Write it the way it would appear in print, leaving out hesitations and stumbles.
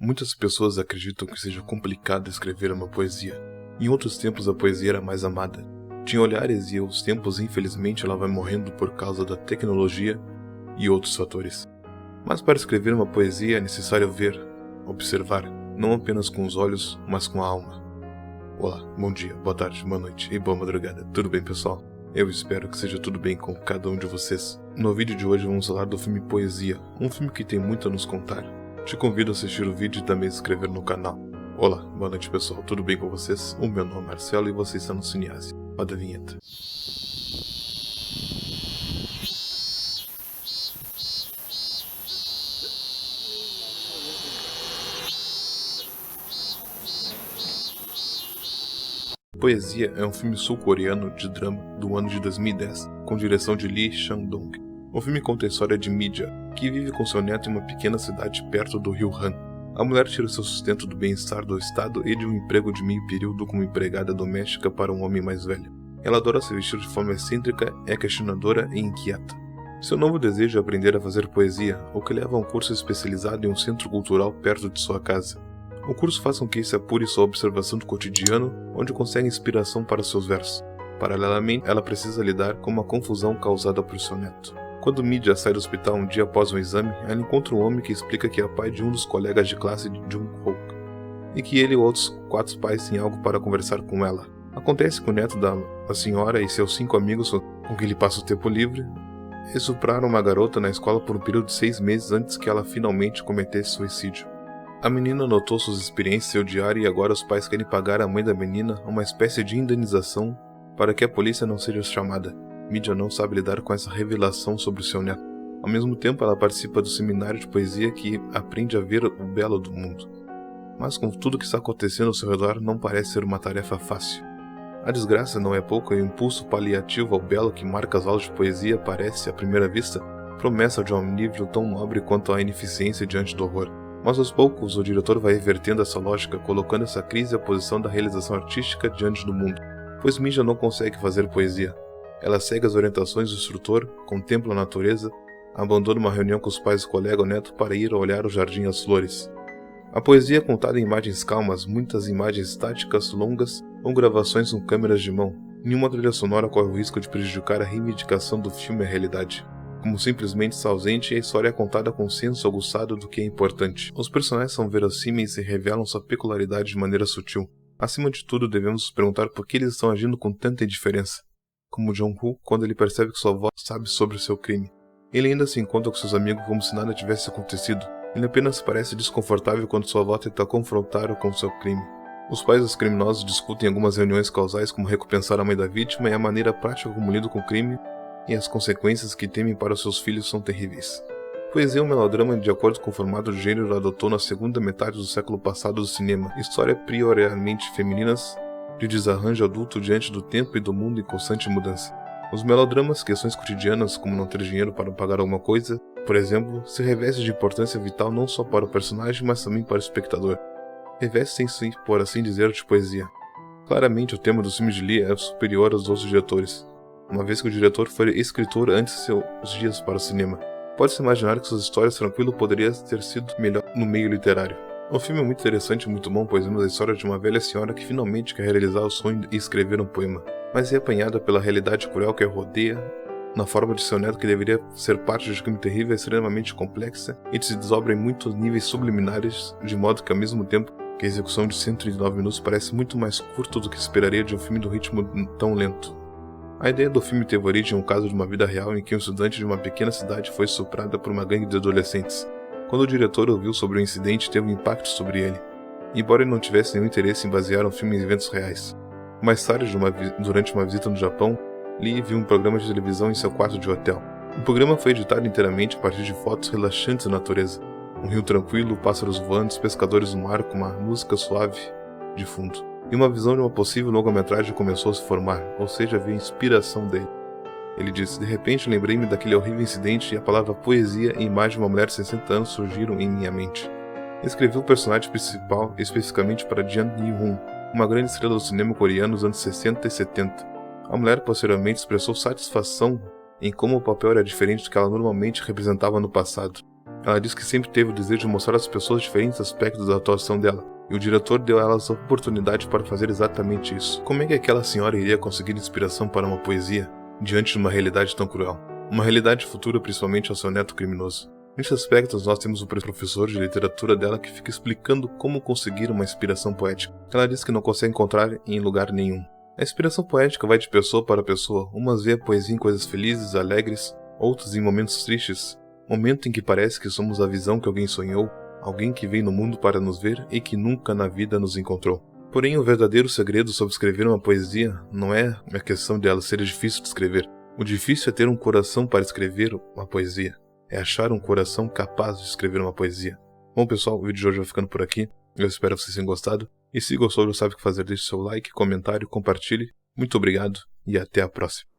Muitas pessoas acreditam que seja complicado escrever uma poesia. Em outros tempos a poesia era mais amada. Tinha olhares e aos tempos infelizmente ela vai morrendo por causa da tecnologia e outros fatores. Mas para escrever uma poesia é necessário ver, observar, não apenas com os olhos, mas com a alma. Olá, bom dia, boa tarde, boa noite e boa madrugada. Tudo bem, pessoal? Eu espero que seja tudo bem com cada um de vocês. No vídeo de hoje vamos falar do filme Poesia, um filme que tem muito a nos contar. Te convido a assistir o vídeo e também se inscrever no canal. Olá, boa noite, pessoal, tudo bem com vocês? O meu nome é Marcelo e você está no Cinease. Roda a vinheta. Poesia é um filme sul-coreano de drama do ano de 2010, com direção de Lee Chang-dong. O filme conta a história de Midja, que vive com seu neto em uma pequena cidade perto do rio Han. A mulher tira seu sustento do bem-estar do estado e de um emprego de meio período como empregada doméstica para um homem mais velho. Ela adora se vestir de forma excêntrica, é questionadora e inquieta. Seu novo desejo é aprender a fazer poesia, o que leva a um curso especializado em um centro cultural perto de sua casa. O curso faz com que se apure sua observação do cotidiano, onde consegue inspiração para seus versos. Paralelamente, ela precisa lidar com uma confusão causada por seu neto. Quando Midja sai do hospital um dia após um exame, ela encontra um homem que explica que é pai de um dos colegas de classe de Jung-hook, e que ele e outros 4 pais têm algo para conversar com ela. Acontece que o neto da senhora e seus 5 amigos com quem ele passa o tempo livre estupraram uma garota na escola por um período de 6 meses antes que ela finalmente cometesse suicídio. A menina anotou suas experiências em seu diário e agora os pais querem pagar à mãe da menina uma espécie de indenização para que a polícia não seja chamada. Midja não sabe lidar com essa revelação sobre o seu neto. Ao mesmo tempo, ela participa do seminário de poesia que aprende a ver o belo do mundo. Mas com tudo que está acontecendo ao seu redor, não parece ser uma tarefa fácil. A desgraça não é pouca e o impulso paliativo ao belo que marca as aulas de poesia parece, à primeira vista, promessa de um nível tão nobre quanto a ineficiência diante do horror. Mas aos poucos, o diretor vai revertendo essa lógica, colocando essa crise à posição da realização artística diante do mundo. Pois Midja não consegue fazer poesia. Ela segue as orientações do instrutor, contempla a natureza, abandona uma reunião com os pais do colega ou neto para ir olhar o jardim e as flores. A poesia é contada em imagens calmas, muitas imagens estáticas, longas ou gravações com câmeras de mão. Nenhuma trilha sonora corre o risco de prejudicar a reivindicação do filme e a realidade. Como simplesmente está ausente, a história é contada com um senso aguçado do que é importante. Os personagens são verossímeis e revelam sua peculiaridade de maneira sutil. Acima de tudo, devemos nos perguntar por que eles estão agindo com tanta indiferença. Como Jung-hook, quando ele percebe que sua avó sabe sobre o seu crime. Ele ainda se encontra com seus amigos como se nada tivesse acontecido. Ele apenas parece desconfortável quando sua avó tenta confrontá-lo com seu crime. Os pais dos criminosos discutem algumas reuniões causais como recompensar a mãe da vítima e a maneira prática como lidam com o crime e as consequências que temem para seus filhos são terríveis. Poesia é um melodrama de acordo com o formato de gênero adotou na segunda metade do século passado do cinema. História prioritariamente femininas, de desarranjo adulto diante do tempo e do mundo em constante mudança. Os melodramas, questões cotidianas como não ter dinheiro para pagar alguma coisa, por exemplo, se revestem de importância vital não só para o personagem, mas também para o espectador. Revestem-se, por assim dizer, de poesia. Claramente o tema dos filmes de Lee é superior aos outros diretores, uma vez que o diretor foi escritor antes de seus dias para o cinema. Pode-se imaginar que suas histórias tranquilas poderiam ter sido melhor no meio literário. O filme é muito interessante e muito bom, pois vemos a história de uma velha senhora que finalmente quer realizar o sonho e escrever um poema, mas é apanhada pela realidade cruel que a rodeia, na forma de seu neto que deveria ser parte de um crime terrível extremamente complexa e se desdobra em muitos níveis subliminares, de modo que ao mesmo tempo que a execução de 109 minutos parece muito mais curto do que esperaria de um filme do ritmo tão lento. A ideia do filme teve origem em um caso de uma vida real em que um estudante de uma pequena cidade foi estuprada por uma gangue de adolescentes. Quando o diretor ouviu sobre o incidente, teve um impacto sobre ele, embora ele não tivesse nenhum interesse em basear um filme em eventos reais. Mais tarde, durante uma visita no Japão, Lee viu um programa de televisão em seu quarto de hotel. O programa foi editado inteiramente a partir de fotos relaxantes da natureza. Um rio tranquilo, pássaros voando, pescadores no mar com uma música suave de fundo. E uma visão de uma possível longa-metragem começou a se formar, ou seja, havia inspiração dele. Ele disse, de repente lembrei-me daquele horrível incidente e a palavra poesia e a imagem de uma mulher de 60 anos surgiram em minha mente. Escrevi o personagem principal especificamente para Jeon Hee-hoon, uma grande estrela do cinema coreano nos anos 60 e 70. A mulher posteriormente expressou satisfação em como o papel era diferente do que ela normalmente representava no passado. Ela disse que sempre teve o desejo de mostrar às pessoas diferentes aspectos da atuação dela, e o diretor deu a elas a oportunidade para fazer exatamente isso. Como é que aquela senhora iria conseguir inspiração para uma poesia diante de uma realidade tão cruel? Uma realidade futura, principalmente ao seu neto criminoso. Nesse aspecto, nós temos o professor de literatura dela que fica explicando como conseguir uma inspiração poética. Ela diz que não consegue encontrar em lugar nenhum. A inspiração poética vai de pessoa para pessoa. Umas vê a poesia em coisas felizes, alegres, outras em momentos tristes. Momento em que parece que somos a visão que alguém sonhou, alguém que veio no mundo para nos ver e que nunca na vida nos encontrou. Porém, o verdadeiro segredo sobre escrever uma poesia não é a questão de ela ser difícil de escrever. O difícil é ter um coração para escrever uma poesia. É achar um coração capaz de escrever uma poesia. Bom, pessoal, o vídeo de hoje vai ficando por aqui. Eu espero que vocês tenham gostado. E se gostou, já sabe o que fazer. Deixe seu like, comentário, compartilhe. Muito obrigado e até a próxima.